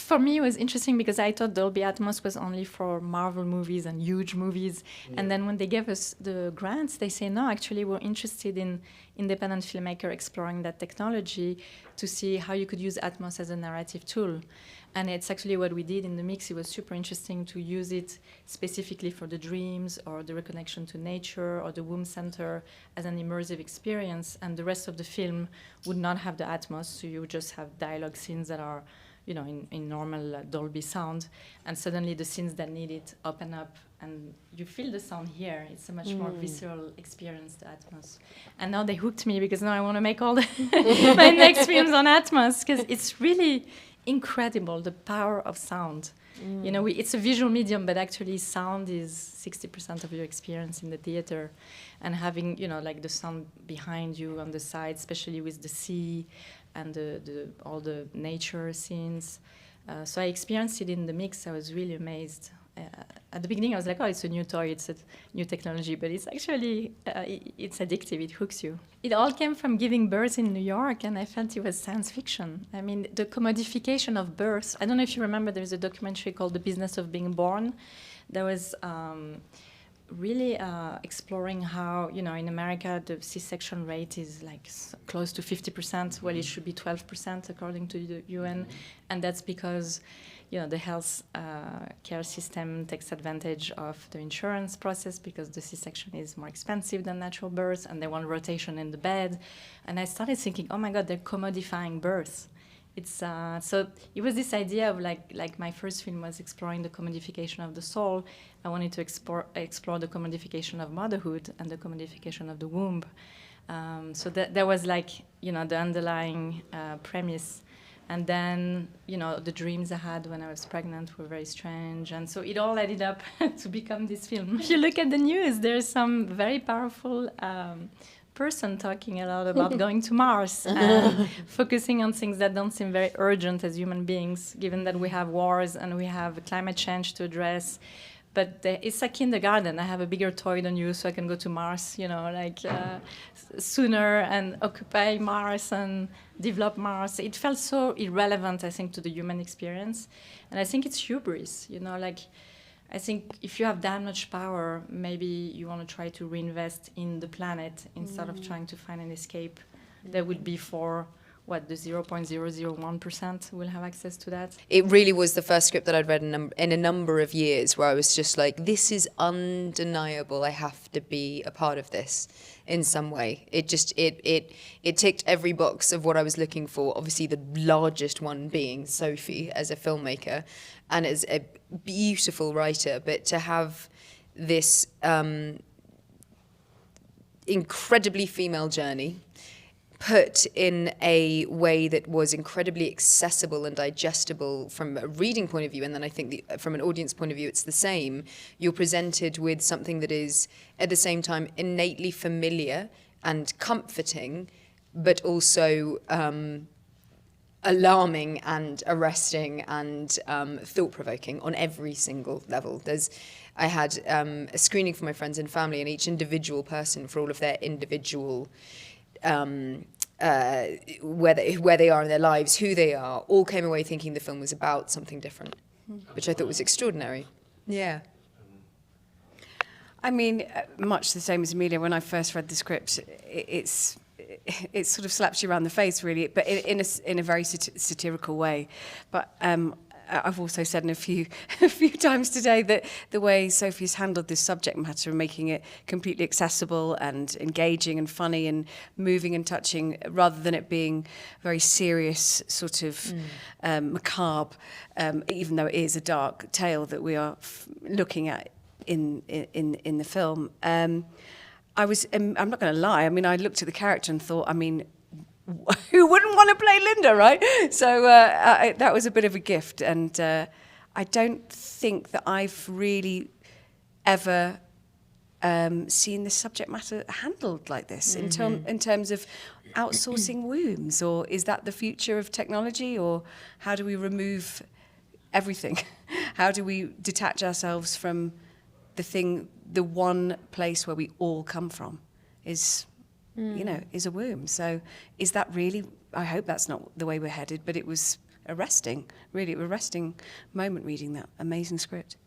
for me, it was interesting because I thought Dolby Atmos was only for Marvel movies and huge movies. Yeah. And then when they gave us the grants, they say, no, actually, we're interested in independent filmmaker exploring that technology to see how you could use Atmos as a narrative tool. And it's actually what we did in the mix. It was super interesting to use it specifically for the dreams or the reconnection to nature or the womb center as an immersive experience. And the rest of the film would not have the Atmos, so you would just have dialogue scenes that are, you know, in normal Dolby sound. And suddenly the scenes that need it open up and you feel the sound here. It's a much more visceral experience, the Atmos. And now they hooked me because now I want to make all my next films on Atmos because it's really incredible, the power of sound. You know, it's a visual medium, but actually sound is 60% of your experience in the theater. And having, you know, like the sound behind you on the side, especially with the sea and all the nature scenes. So I experienced it in the mix. I was really amazed. At the beginning, I was like, oh, it's a new toy, it's a new technology, but it's actually, it's addictive, it hooks you. It all came from giving birth in New York, and I felt it was science fiction. I mean, the commodification of birth. I don't know if you remember, there's a documentary called The Business of Being Born. That was really exploring how, you know, in America, the C-section rate is like close to 50%. Well, it should be 12% according to the UN. And that's because, you know, the health care system takes advantage of the insurance process because the C-section is more expensive than natural birth, and they want rotation in the bed. And I started thinking, oh my God, they're commodifying birth. It's so it was this idea of like my first film was exploring the commodification of the soul. I wanted to explore the commodification of motherhood and the commodification of the womb. So that was like, you know, the underlying premise. And then, you know, the dreams I had when I was pregnant were very strange. And so it all added up to become this film. If you look at the news, there's some very powerful person talking a lot about going to Mars and focusing on things that don't seem very urgent as human beings, given that we have wars and we have climate change to address. But it's like kindergarten. I have a bigger toy than you, so I can go to Mars, you know, like sooner and occupy Mars and develop Mars. It felt so irrelevant, I think, to the human experience. And I think it's hubris, you know, like, I think if you have that much power, maybe you want to try to reinvest in the planet instead of trying to find an escape that would be for what, the 0.001% will have access to that? It really was the first script that I'd read in a number of years where I was just like, this is undeniable. I have to be a part of this in some way. It ticked every box of what I was looking for. Obviously, the largest one being Sophie as a filmmaker and as a beautiful writer, but to have this incredibly female journey put in a way that was incredibly accessible and digestible from a reading point of view, and then I think from an audience point of view, it's the same. You're presented with something that is, at the same time, innately familiar and comforting, but also alarming and arresting and thought-provoking on every single level. I had a screening for my friends and family, and each individual person, for all of their individual where they are in their lives, who they are, all came away thinking the film was about something different, which I thought was extraordinary. Yeah. I mean, much the same as Amelia, when I first read the script, it sort of slaps you around the face, really, but in a very satirical way. But I've also said a few times today that the way Sophie's handled this subject matter and making it completely accessible and engaging and funny and moving and touching, rather than it being very serious, sort of macabre, even though it is a dark tale that we are looking at in the film. I'm not going to lie. I mean, I looked at the character and thought, I mean, who wouldn't want to play Linda, right? So that was a bit of a gift, and I don't think that I've really ever seen this subject matter handled like this in terms of outsourcing wombs, or is that the future of technology, or how do we remove everything? How do we detach ourselves from the one place where we all come from? Is you know, is a womb. So is that really, I hope that's not the way we're headed, but it was arresting, really arresting moment reading that amazing script.